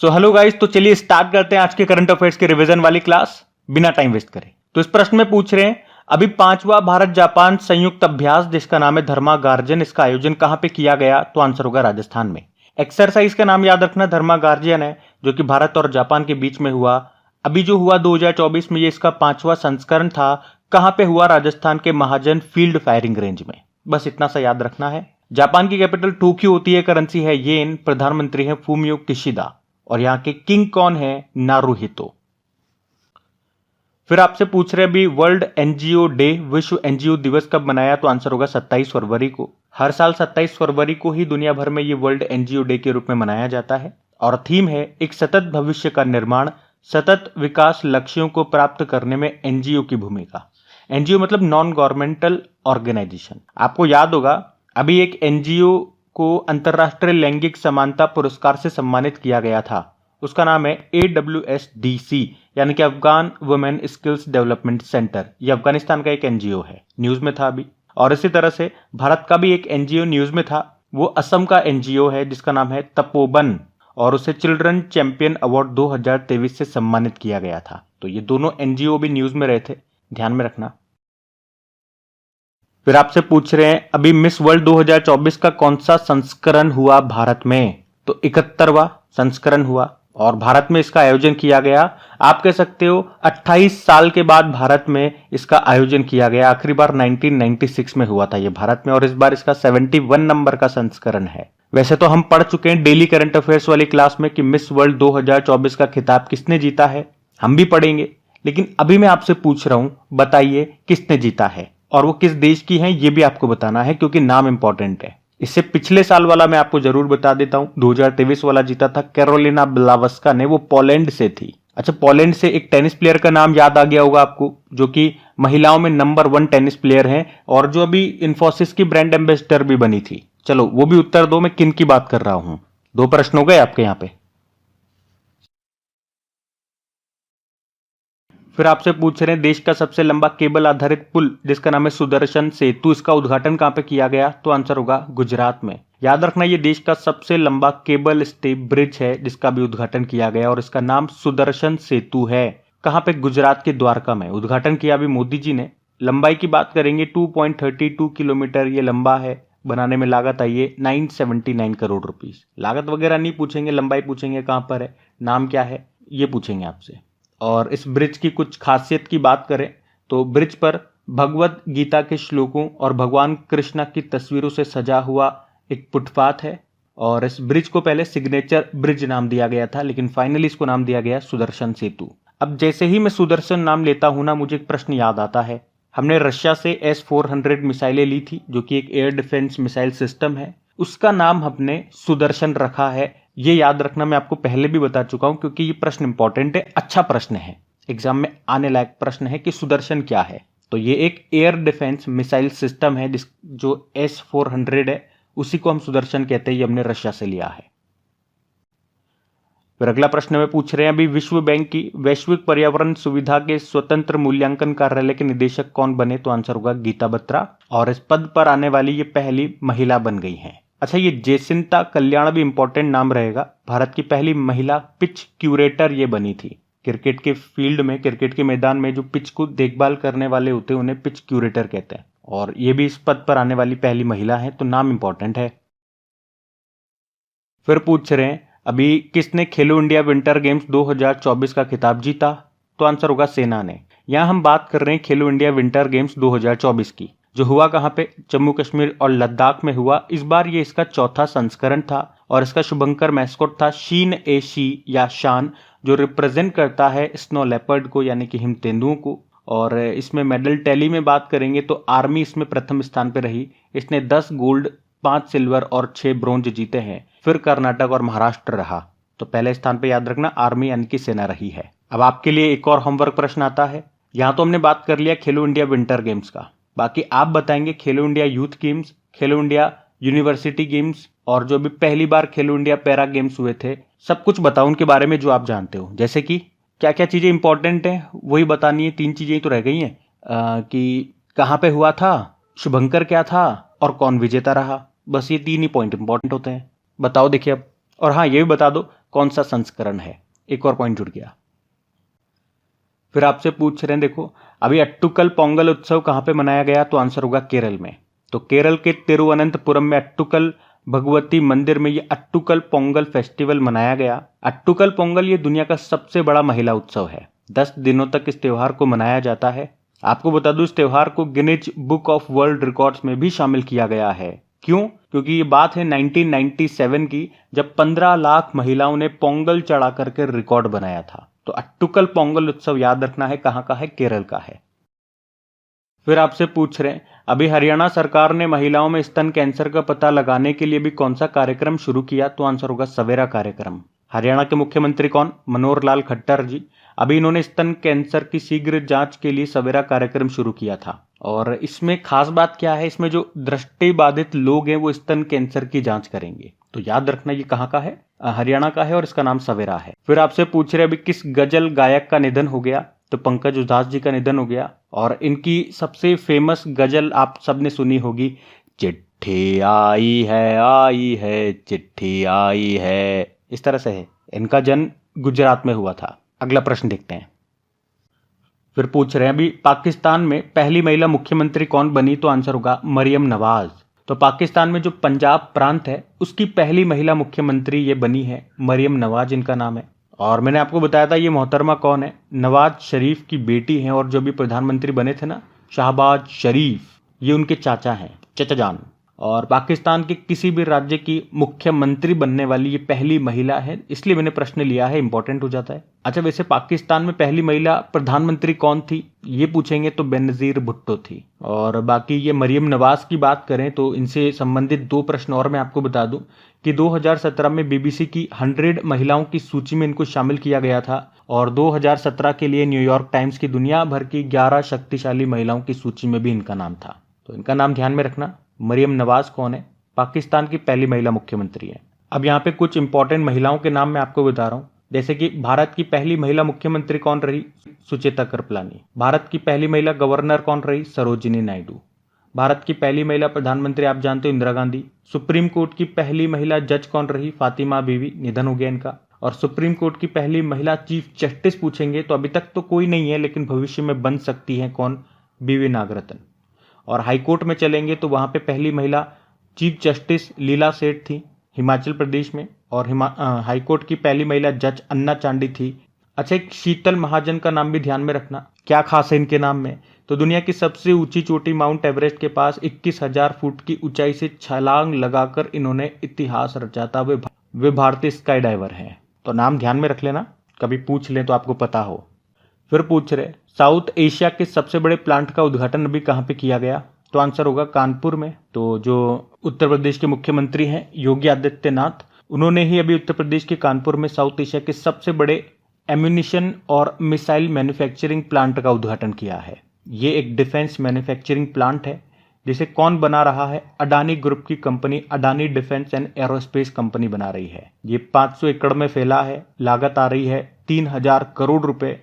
So hello guys, तो चलिए start करते हैं आज के करंट अफेयर्स के रिवीजन वाली क्लास बिना टाइम वेस्ट करें। तो इस प्रश्न में पूछ रहे हैं अभी 5वां भारत जापान संयुक्त अभ्यास जिसका नाम है धर्मा गार्जन, इसका आयोजन कहां पे किया गया? तो आंसर होगा राजस्थान में। एक्सरसाइज का नाम याद रखना, धर्मा गार्जियन है, जो कि भारत और जापान के बीच में हुआ। अभी जो हुआ 2024 में, ये इसका 5वां संस्करण था। कहां पे हुआ? राजस्थान के महाजन फील्ड फायरिंग रेंज में। बस इतना सा याद रखना है। जापान की कैपिटल टोक्यो होती है, करेंसी है येन, प्रधानमंत्री है फूमियो किशिदा, और यहां के किंग कौन है? नारुहितो। फिर आपसे पूछ रहे अभी वर्ल्ड एनजीओ डे, विश्व एनजीओ दिवस कब मनाया? तो आंसर होगा 27 फरवरी को। हर साल 27 फरवरी को ही दुनिया भर में ये वर्ल्ड एनजीओ डे के रूप में मनाया जाता है, और थीम है एक सतत भविष्य का निर्माण, सतत विकास लक्ष्यों को प्राप्त करने में एनजीओ की भूमिका। एनजीओ मतलब नॉन गवर्नमेंटल ऑर्गेनाइजेशन। आपको याद होगा अभी एक एनजीओ को अंतर्राष्ट्रीय लैंगिक समानता पुरस्कार से सम्मानित किया गया था। उसका नाम है AWSDC, यानी कि Afghan women skills development centre. ये अफगानिस्तान का एक एनजीओ है, न्यूज में था अभी। और इसी तरह से भारत का भी एक एनजीओ न्यूज में था, वो असम का एनजीओ है जिसका नाम है तपोवन, और उसे चिल्ड्रन चैंपियन अवार्ड 2023 से सम्मानित किया गया था। तो ये दोनों एनजीओ भी न्यूज में रहे थे, ध्यान में रखना। फिर आपसे पूछ रहे हैं अभी मिस वर्ल्ड 2024 का कौन सा संस्करण हुआ भारत में? तो 71वां संस्करण हुआ, और भारत में इसका आयोजन किया गया। आप कह सकते हो 28 साल के बाद भारत में इसका आयोजन किया गया। आखिरी बार 1996 में हुआ था ये भारत में, और इस बार इसका 71 नंबर का संस्करण है। वैसे तो हम पढ़ चुके हैं डेली करंट अफेयर्स वाली क्लास में कि मिस वर्ल्ड 2024 का खिताब किसने जीता है, हम भी पढ़ेंगे। लेकिन अभी मैं आपसे पूछ रहा हूं, बताइए किसने जीता है, और वो किस देश की है ये भी आपको बताना है, क्योंकि नाम इंपॉर्टेंट है। इससे पिछले साल वाला मैं आपको जरूर बता देता हूं, 2023 वाला जीता था कैरोलिना ब्लावस्का ने, वो पोलैंड से थी। अच्छा, पोलैंड से एक टेनिस प्लेयर का नाम याद आ गया होगा आपको, जो कि महिलाओं में नंबर 1 टेनिस प्लेयर है, और जो अभी इन्फोसिस की ब्रांड एम्बेसडर भी बनी थी। चलो वो भी उत्तर दो, मैं किन की बात कर रहा हूं। 2 प्रश्न हो गए आपके यहां पे। फिर आपसे पूछ रहे हैं देश का सबसे लंबा केबल आधारित पुल जिसका नाम है सुदर्शन सेतु, इसका उद्घाटन कहां पे किया गया? तो आंसर होगा गुजरात में। याद रखना ये देश का सबसे लंबा केबल स्टे ब्रिज है जिसका भी उद्घाटन किया गया, और इसका नाम सुदर्शन सेतु है। कहां पे? गुजरात के द्वारका में उद्घाटन किया अभी मोदी जी ने। लंबाई की बात करेंगे 2.32 किलोमीटर ये लंबा है। बनाने में लागत आई है 979 करोड़ रुपीस। लागत वगैरह नहीं पूछेंगे, लंबाई पूछेंगे, कहां पर है, नाम क्या है, ये पूछेंगे आपसे। और इस ब्रिज की कुछ खासियत की बात करें तो ब्रिज पर भगवत गीता के श्लोकों और भगवान कृष्णा की तस्वीरों से सजा हुआ एक फुटपाथ है, और इस ब्रिज को पहले सिग्नेचर ब्रिज नाम दिया गया था, लेकिन फाइनली इसको नाम दिया गया सुदर्शन सेतु। अब जैसे ही मैं सुदर्शन नाम लेता हूं ना, मुझे एक प्रश्न याद आता है। हमने रशिया से S-400 मिसाइलें ली थी, जो कि एक एयर डिफेंस मिसाइल सिस्टम है, उसका नाम हमने सुदर्शन रखा है। ये याद रखना, मैं आपको पहले भी बता चुका हूं, क्योंकि ये प्रश्न इंपॉर्टेंट है, अच्छा प्रश्न है, एग्जाम में आने लायक प्रश्न है कि सुदर्शन क्या है। तो ये एक एयर डिफेंस मिसाइल सिस्टम है जो S-400 है, उसी को हम सुदर्शन कहते हैं। ये हमने रशिया से लिया है। फिर अगला प्रश्न में पूछ रहे हैं अभी विश्व बैंक की वैश्विक पर्यावरण सुविधा के स्वतंत्र मूल्यांकन कार्यालय के निदेशक कौन बने? तो आंसर होगा गीता बत्रा, और इस पद पर आने वाली ये पहली महिला बन गई हैं। अच्छा, ये जेसिंता कल्याण भी इंपॉर्टेंट नाम रहेगा। भारत की पहली महिला पिच क्यूरेटर ये बनी थी। क्रिकेट के फील्ड में, क्रिकेट के मैदान में जो पिच को देखभाल करने वाले होते हैं उन्हें पिच क्यूरेटर कहते हैं, और ये भी इस पद पर आने वाली पहली महिला है, तो नाम इंपॉर्टेंट है। फिर पूछ रहे हैं अभी किसने खेलो इंडिया विंटर गेम्स 2024 का खिताब जीता? तो आंसर होगा सेना ने। यहां हम बात कर रहे हैं खेलो इंडिया विंटर गेम्स 2024 की, जो हुआ कहां पे? जम्मू कश्मीर और लद्दाख में हुआ। इस बार ये इसका 4था संस्करण था, और इसका शुभंकर मैस्कॉट था शीन ए शी या शान, जो रिप्रेजेंट करता है स्नो लेपर्ड को, यानी कि हिम तेंदुओं को। और इसमें मेडल टैली में बात करेंगे तो आर्मी इसमें प्रथम स्थान पर रही। इसने 10 गोल्ड, 5 सिल्वर और 6 ब्रोंज जीते हैं। फिर कर्नाटक और महाराष्ट्र रहा। तो पहले स्थान पर याद रखना आर्मी यानी कि सेना रही है। अब आपके लिए एक और होमवर्क प्रश्न आता है। यहां तो हमने बात कर लिया खेलो इंडिया विंटर गेम्स का, बाकी आप बताएंगे खेलो इंडिया यूथ गेम्स, खेलो इंडिया यूनिवर्सिटी गेम्स, और जो भी पहली बार खेलो इंडिया पैरा गेम्स हुए थे, सब कुछ बताओ उनके बारे में जो आप जानते हो। जैसे कि क्या क्या चीजें इंपॉर्टेंट हैं वही बतानी है। 3 चीजें तो रह गई हैं कि कहां पे हुआ था, शुभंकर क्या था, और कौन विजेता रहा। बस ये 3 ही पॉइंट इंपॉर्टेंट होते हैं। बताओ देखिए अब। और हाँ, ये भी बता दो कौन सा संस्करण है। एक और पॉइंट जुड़ गया। फिर आपसे पूछ रहे हैं, देखो अभी अट्टुकल पोंगल उत्सव कहाँ पे मनाया गया, तो आंसर होगा केरल में। तो केरल के तिरुवनंतपुरम में अट्टुकल भगवती मंदिर में ये अट्टुकल पोंगल फेस्टिवल मनाया गया। अट्टुकल पोंगल ये दुनिया का सबसे बड़ा महिला उत्सव है। 10 दिनों तक इस त्योहार को मनाया जाता है। आपको बता दूं, इस त्योहार को Guinness book of world records में भी शामिल किया गया है। क्यों? क्योंकि ये बात है 1997 की, जब 15 लाख महिलाओं ने पोंगल चढ़ा करके रिकॉर्ड बनाया था। तो अट्टुकल पोंगल उत्सव याद रखना है कहाँ का है, केरल का है। फिर आपसे पूछ रहे हैं, अभी हरियाणा सरकार ने महिलाओं में स्तन कैंसर का पता लगाने के लिए भी कौन सा कार्यक्रम शुरू किया, तो आंसर होगा सवेरा कार्यक्रम। हरियाणा के मुख्यमंत्री कौन? मनोहर लाल खट्टर जी। अभी इन्होंने स्तन कैंसर की शीघ्र जांच के लिए सवेरा कार्यक्रम शुरू किया था। और इसमें खास बात क्या है, इसमें जो दृष्टि बाधित लोग हैं वो स्तन कैंसर की जांच करेंगे। तो याद रखना ये कहाँ का है, हरियाणा का है और इसका नाम सवेरा है। फिर आपसे पूछ रहे अभी किस गजल गायक का निधन हो गया, तो पंकज उधास जी का निधन हो गया। और इनकी सबसे फेमस गजल आप सबने सुनी होगी, चिट्ठी आई है चिट्ठी आई है, इस तरह से है। इनका जन्म गुजरात में हुआ था। अगला प्रश्न देखते हैं। फिर पूछ रहे हैं अभी पाकिस्तान में पहली महिला मुख्यमंत्री कौन बनी, तो आंसर होगा मरियम नवाज। तो पाकिस्तान में जो पंजाब प्रांत है उसकी पहली महिला मुख्यमंत्री ये बनी है, मरियम नवाज इनका नाम है। और मैंने आपको बताया था ये मोहतरमा कौन है, नवाज शरीफ की बेटी हैं। और जो भी प्रधानमंत्री बने थे ना, शाहबाज शरीफ, ये उनके चाचा हैं, चचा जान। और पाकिस्तान के किसी भी राज्य की मुख्यमंत्री बनने वाली ये पहली महिला है, इसलिए मैंने प्रश्न लिया है, इंपॉर्टेंट हो जाता है। अच्छा, वैसे पाकिस्तान में पहली महिला प्रधानमंत्री कौन थी ये पूछेंगे तो बेनजीर भुट्टो थी। और बाकी ये मरियम नवाज की बात करें तो इनसे संबंधित 2 प्रश्न और मैं आपको बता दूं कि 2017 में बीबीसी की 100 महिलाओं की सूची में इनको शामिल किया गया था। और 2017 के लिए न्यूयॉर्क टाइम्स की दुनिया भर की 11 शक्तिशाली महिलाओं की सूची में भी इनका नाम था। तो इनका नाम ध्यान में रखना। मरियम नवाज कौन है? पाकिस्तान की पहली महिला मुख्यमंत्री है। अब यहाँ पे कुछ इंपॉर्टेंट महिलाओं के नाम मैं आपको बता रहा हूँ, जैसे कि भारत की पहली महिला मुख्यमंत्री कौन रही? सुचेता कृपलानी। भारत की पहली महिला गवर्नर कौन रही? सरोजिनी नायडू। भारत की पहली महिला प्रधानमंत्री आप जानते हो, इंदिरा गांधी। सुप्रीम कोर्ट की पहली महिला जज कौन रही? फातिमा बीवी, निधन हो गया इनका। और सुप्रीम कोर्ट की पहली महिला चीफ जस्टिस पूछेंगे तो अभी तक तो कोई नहीं है, लेकिन भविष्य में बन सकती है। कौन? बीवी नागरत्न। और हाईकोर्ट में चलेंगे तो वहां पे पहली महिला चीफ जस्टिस लीला सेठ थी, हिमाचल प्रदेश में। और हाईकोर्ट की पहली महिला जज अन्ना चांडी थी। अच्छा, एक शीतल महाजन का नाम भी ध्यान में रखना। क्या खास है इनके नाम में? तो दुनिया की सबसे ऊंची चोटी माउंट एवरेस्ट के पास 21,000 फुट की ऊंचाई से छलांग लगाकर इन्होंने इतिहास रचा था। वे भारतीय स्काई डाइवर हैं। तो नाम ध्यान में रख लेना, कभी पूछ ले तो आपको पता हो। फिर पूछ रहे साउथ एशिया के सबसे बड़े प्लांट का उद्घाटन अभी कहाँ पे किया गया, तो आंसर होगा कानपुर में। तो जो उत्तर प्रदेश के मुख्यमंत्री हैं योगी आदित्यनाथ, उन्होंने ही अभी उत्तर प्रदेश के कानपुर में साउथ एशिया के सबसे बड़े एम्यूनिशन और मिसाइल मैन्युफैक्चरिंग प्लांट का उद्घाटन किया है। ये एक डिफेंस मैन्युफैक्चरिंग प्लांट है जिसे कौन बना रहा है? अडानी ग्रुप की company Adani defence and aerospace company बना रही है। ये 500 एकड़ में फैला है, लागत आ रही है 3,000 करोड़ रुपए।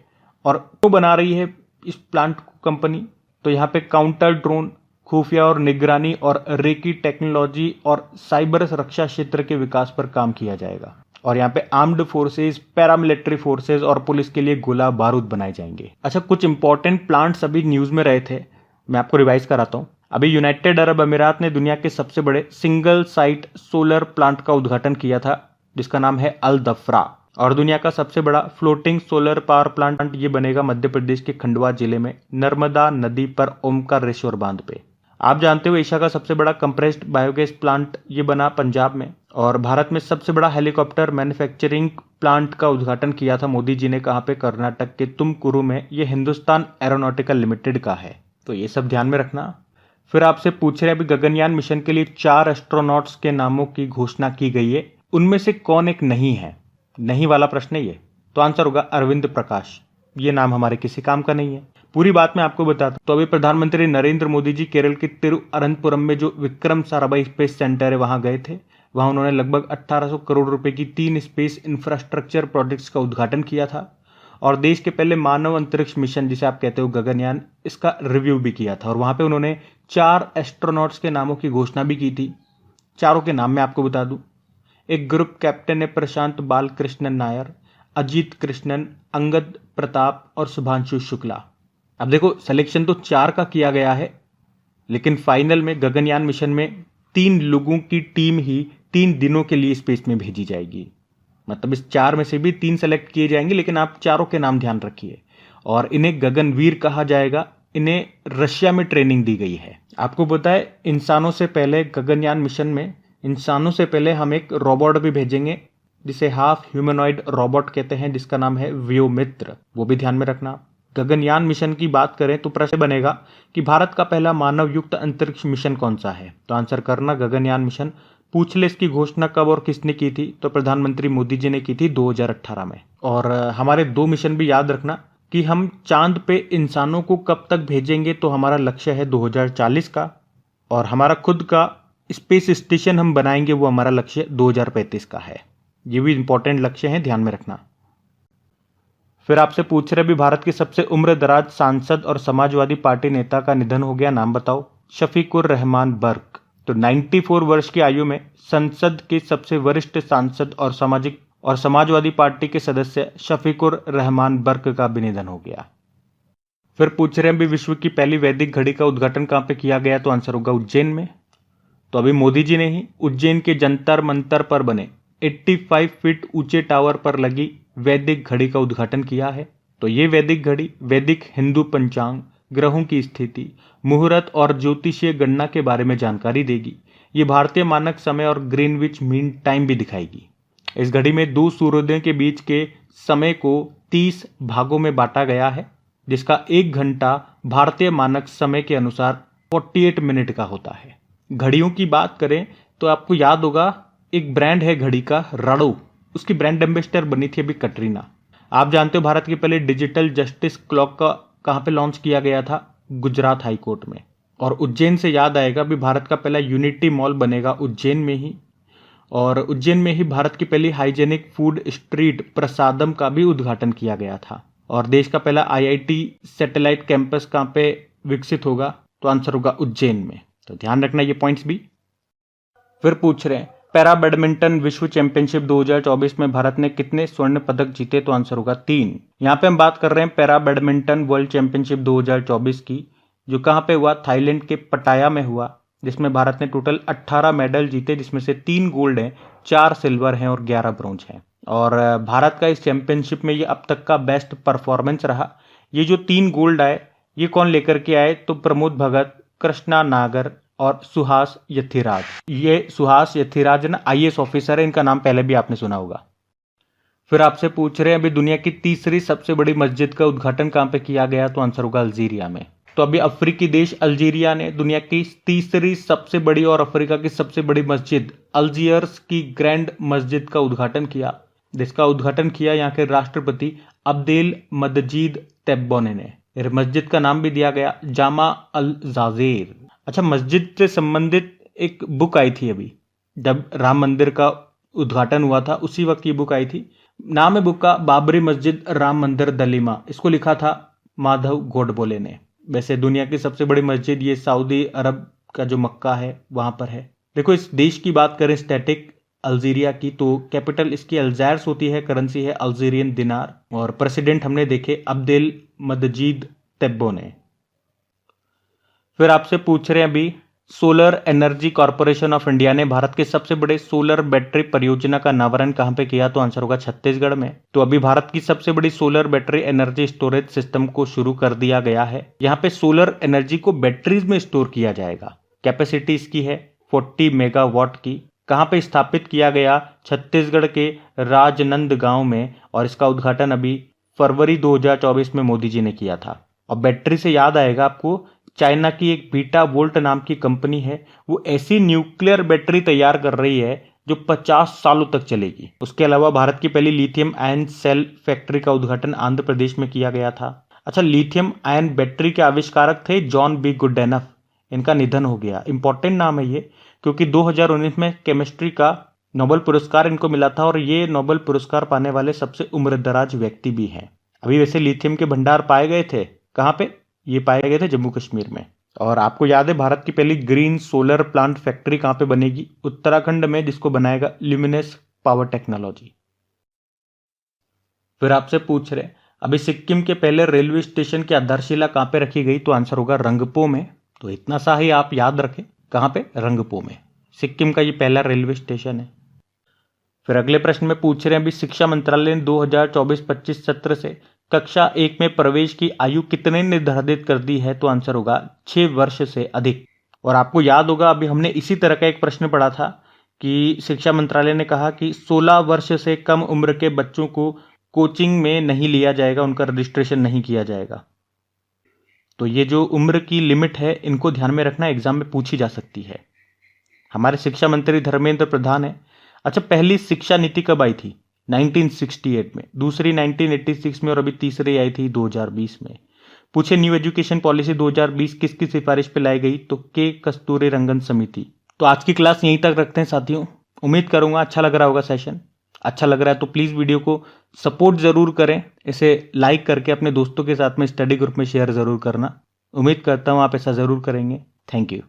और क्यों बना रही है इस प्लांट को कंपनी? तो यहाँ पे काउंटर ड्रोन, खुफिया और निगरानी और रेकी टेक्नोलॉजी और साइबर सुरक्षा क्षेत्र के विकास पर काम किया जाएगा। और यहाँ पे आर्म्ड फोर्सेज, पैरामिलिट्री फोर्सेज और पुलिस के लिए गोला बारूद बनाए जाएंगे। अच्छा, कुछ इंपॉर्टेंट प्लांट्स अभी न्यूज में रहे थे, मैं आपको रिवाइज कराता हूँ। अभी यूनाइटेड अरब अमीरात ने दुनिया के सबसे बड़े सिंगल साइट सोलर प्लांट का उद्घाटन किया था, जिसका नाम है अल दफ्रा। और दुनिया का सबसे बड़ा फ्लोटिंग सोलर पावर प्लांट ये बनेगा मध्य प्रदेश के खंडवा जिले में, नर्मदा नदी पर ओमकारेश्वर बांध पे। आप जानते हो एशिया का सबसे बड़ा कंप्रेस्ड बायोगैस प्लांट ये बना पंजाब में। और भारत में सबसे बड़ा हेलीकॉप्टर मैन्युफैक्चरिंग प्लांट का उद्घाटन किया था मोदी जी ने, कहाँ पे? कर्नाटक के तुमकुरु में। ये हिंदुस्तान एरोनॉटिकल लिमिटेड का है। तो ये सब ध्यान में रखना। फिर आपसे पूछ रहे अभी गगनयान मिशन के लिए 4 एस्ट्रोनॉट्स के नामों की घोषणा की गई है, उनमें से कौन एक नहीं है? नहीं वाला प्रश्न है ये। तो आंसर होगा अरविंद प्रकाश। ये नाम हमारे किसी काम का नहीं है। पूरी बात मैं आपको बताता हूं। तो अभी प्रधानमंत्री नरेंद्र मोदी जी केरल के तिरुअनंतपुरम में जो विक्रम साराभाई स्पेस सेंटर है वहां गए थे। वहां उन्होंने लगभग 1800 करोड़ रुपए की 3 स्पेस इंफ्रास्ट्रक्चर प्रोजेक्ट्स का उद्घाटन किया था। और देश के पहले मानव अंतरिक्ष मिशन जिसे आप कहते हो गगनयान, इसका रिव्यू भी किया था। और वहां पे उन्होंने 4 एस्ट्रोनॉट्स के नामों की घोषणा भी की थी। चारों के नाम मैं आपको बता दूं। एक ग्रुप कैप्टन है प्रशांत बालकृष्णन नायर, अजीत कृष्णन, अंगद प्रताप और शुभांशु शुक्ला। अब देखो सिलेक्शन तो 4 का किया गया है, लेकिन फाइनल में गगनयान मिशन में 3 लोगों की टीम ही 3 दिनों के लिए स्पेस में भेजी जाएगी। मतलब इस 4 में से भी 3 सेलेक्ट किए जाएंगे, लेकिन आप चारों के नाम ध्यान रखिए। और इन्हें गगनवीर कहा जाएगा। इन्हें रशिया में ट्रेनिंग दी गई है। आपको पता है इंसानों से पहले गगनयान मिशन में इंसानों से पहले हम एक रोबोट भी भेजेंगे, जिसे हाफ ह्यूमनॉइड रोबोट कहते हैं, जिसका नाम है व्योमित्र। वो भी ध्यान में रखना। गगनयान मिशन की बात करें तो प्रश्न बनेगा कि भारत का पहला मानव युक्त अंतरिक्ष मिशन कौन सा है। तो आंसर करना गगनयान मिशन। पूछ ले इसकी घोषणा कब और किसने की थी, तो प्रधानमंत्री मोदी जी ने की थी 2018 में। और हमारे 2 मिशन भी याद रखना कि हम चांद पे इंसानों को कब तक भेजेंगे। तो हमारा लक्ष्य है 2040 का, और हमारा खुद का स्पेस स्टेशन हम बनाएंगे, वो हमारा लक्ष्य 2035 का है। ये भी इंपॉर्टेंट लक्ष्य है, ध्यान में रखना। फिर आपसे पूछ रहे भी भारत के सबसे उम्र दराज सांसद और समाजवादी पार्टी नेता का निधन हो गया, नाम बताओ। शफीकुर रहमान बर्क। तो 94 वर्ष की आयु में संसद के सबसे वरिष्ठ सांसद और समाजवादी पार्टी के सदस्य शफीकुर रहमान बर्क का भी निधन हो गया। फिर पूछ रहे हैं भी विश्व की पहली वैदिक घड़ी का उद्घाटन कहां पे किया गया, तो आंसर होगा उज्जैन में। तो अभी मोदी जी ने ही उज्जैन के जंतर मंतर पर बने 85 फीट ऊंचे टावर पर लगी वैदिक घड़ी का उद्घाटन किया है। तो ये वैदिक घड़ी वैदिक हिंदू पंचांग, ग्रहों की स्थिति, मुहूर्त और ज्योतिषीय गणना के बारे में जानकारी देगी। ये भारतीय मानक समय और ग्रीनविच मीन टाइम भी दिखाएगी। इस घड़ी में 2 सूर्योदयों के बीच के समय को 30 भागों में बांटा गया है, जिसका 1 घंटा भारतीय मानक समय के अनुसार 48 मिनट का होता है। घड़ियों की बात करें तो आपको याद होगा एक ब्रांड है घड़ी का, राड़ो। उसकी ब्रांड एम्बेसडर बनी थी अभी कटरीना। आप जानते हो भारत के पहले डिजिटल जस्टिस क्लॉक का कहां पे लॉन्च किया गया था, गुजरात हाई कोर्ट में। और उज्जैन से याद आएगा भी भारत का पहला यूनिटी मॉल बनेगा उज्जैन में ही। और उज्जैन में ही भारत की पहली हाइजेनिक फूड स्ट्रीट प्रसादम का भी उद्घाटन किया गया था। और देश का पहला आईआईटी सैटेलाइट कैंपस कहां पे विकसित होगा, तो आंसर होगा उज्जैन में। तो ध्यान रखना ये पॉइंट्स भी। फिर पूछ रहे हैं पैरा बैडमिंटन विश्व चैंपियनशिप 2024 में भारत ने कितने स्वर्ण पदक जीते, तो आंसर होगा 3। यहाँ पे हम बात कर रहे हैं पैरा बैडमिंटन वर्ल्ड चैंपियनशिप 2024 की, जो कहाँ पे हुआ, थाईलैंड के पटाया में हुआ, जिसमें भारत ने टोटल 18 मेडल जीते, जिसमें से 3 गोल्ड हैं, 4 सिल्वर हैं और 11 ब्रॉन्ज हैं। और भारत का इस चैंपियनशिप में ये अब तक का बेस्ट परफॉर्मेंस रहा। ये जो 3 गोल्ड आए ये कौन लेकर के आए, तो प्रमोद भगत, कृष्णा नागर और सुहास यथिराज। ये सुहास यथिराज ना आईएएस ऑफिसर है, इनका नाम पहले भी आपने सुना होगा। फिर आपसे पूछ रहे हैं अभी दुनिया की तीसरी सबसे बड़ी मस्जिद का उद्घाटन कहां पे किया गया, तो आंसर होगा अल्जीरिया में। तो अभी अफ्रीकी देश अल्जीरिया ने दुनिया की तीसरी सबसे बड़ी और अफ्रीका की सबसे बड़ी मस्जिद अल्जियर्स की ग्रैंड मस्जिद का उद्घाटन किया, जिसका उद्घाटन किया यहाँ के राष्ट्रपति अब्देल मजीद तेब्बोने ने। मस्जिद का नाम भी दिया गया जामा अल जाजेर। अच्छा, मस्जिद से संबंधित एक बुक आई थी अभी, जब राम मंदिर का उद्घाटन हुआ था उसी वक्त ये बुक आई थी। नाम है बुक का बाबरी मस्जिद राम मंदिर दलीमा। इसको लिखा था माधव गोडबोले ने। वैसे दुनिया की सबसे बड़ी मस्जिद ये सऊदी अरब का जो मक्का है वहां पर है। देखो इस देश की बात करें स्टैटिक अल्जीरिया की, तो कैपिटल इसकी अल्जायर्स होती है, करेंसी है अल्जीरियन दिनार, और प्रेसिडेंट हमने देखे अब्देल मजीद तेब्बोने। फिर आपसे पूछ रहे हैं अभी solar energy corporation of India ने भारत के सबसे बड़े सोलर बैटरी परियोजना का अनावरण कहां पे किया, तो आंसर होगा छत्तीसगढ़ में। तो अभी भारत की सबसे बड़ी solar battery energy storage system को शुरू कर दिया गया है। यहाँ पे सोलर एनर्जी को बैटरीज में स्टोर किया जाएगा। कैपेसिटी इसकी है 40 मेगावाट की। कहां पे स्थापित किया गया, छत्तीसगढ़ के राजनांदगांव में, और इसका उद्घाटन अभी फरवरी 2024 में मोदी जी ने किया था। और बैटरी से याद आएगा आपको, चाइना की एक बीटा वोल्ट नाम की कंपनी है, वो ऐसी न्यूक्लियर बैटरी तैयार कर रही है जो 50 सालों तक चलेगी। उसके अलावा भारत की पहली लिथियम आयन सेल फैक्ट्री का उद्घाटन आंध्र प्रदेश में किया गया था। अच्छा, लिथियम आयन बैटरी के आविष्कारक थे जॉन बी गुडेनफ। इनका निधन हो गया। इंपॉर्टेंट नाम है ये, क्योंकि 2019 में केमिस्ट्री का नोबेल पुरस्कार इनको मिला था, और ये नोबेल पुरस्कार पाने वाले सबसे उम्रदराज व्यक्ति भी हैं। अभी वैसे लिथियम के भंडार पाए गए थे कहाँ पे, ये पाए गए थे जम्मू कश्मीर में। और आपको याद है भारत की पहली ग्रीन सोलर प्लांट फैक्ट्री कहाँ पे बनेगी? उत्तराखंड में, जिसको बनाएगा ल्यूमिनस पावर टेक्नोलॉजी। फिर आपसे पूछ रहे अभी सिक्किम के पहले रेलवे स्टेशन की आधारशिला कहाँ पे रखी गई? तो आंसर होगा रंगपो में। तो इतना सा ही आप याद रखें, कहाँ पे? रंगपो में। सिक्किम का ये पहला रेलवे स्टेशन है। फिर अगले प्रश्न में पूछ रहे हैं अभी शिक्षा मंत्रालय ने 2024-25 सत्र से कक्षा 1 में प्रवेश की आयु कितने निर्धारित कर दी है? तो आंसर होगा 6 वर्ष से अधिक। और आपको याद होगा अभी हमने इसी तरह का एक प्रश्न पढ़ा था कि शिक्षा मंत्रालय ने कहा कि 16 वर्ष से कम उम्र के बच्चों को कोचिंग में नहीं लिया जाएगा, उनका रजिस्ट्रेशन नहीं किया जाएगा। तो ये जो उम्र की लिमिट है, इनको ध्यान में रखना, एग्जाम में पूछी जा सकती है। हमारे शिक्षा मंत्री धर्मेंद्र प्रधान है। अच्छा, पहली शिक्षा नीति कब आई थी? 1968 में, दूसरी 1986 में और अभी तीसरी आई थी 2020 में। पूछे न्यू एजुकेशन पॉलिसी 2020 किसकी सिफारिश पे लाई गई? तो के कस्तूरी रंगन समिति। तो आज की क्लास यहीं तक रखते हैं साथियों। उम्मीद करूंगा अच्छा लग रहा होगा सेशन। अच्छा लग रहा है तो प्लीज़ वीडियो को सपोर्ट ज़रूर करें, इसे लाइक करके अपने दोस्तों के साथ में स्टडी ग्रुप में शेयर ज़रूर करना। उम्मीद करता हूँ आप ऐसा ज़रूर करेंगे। Thank you.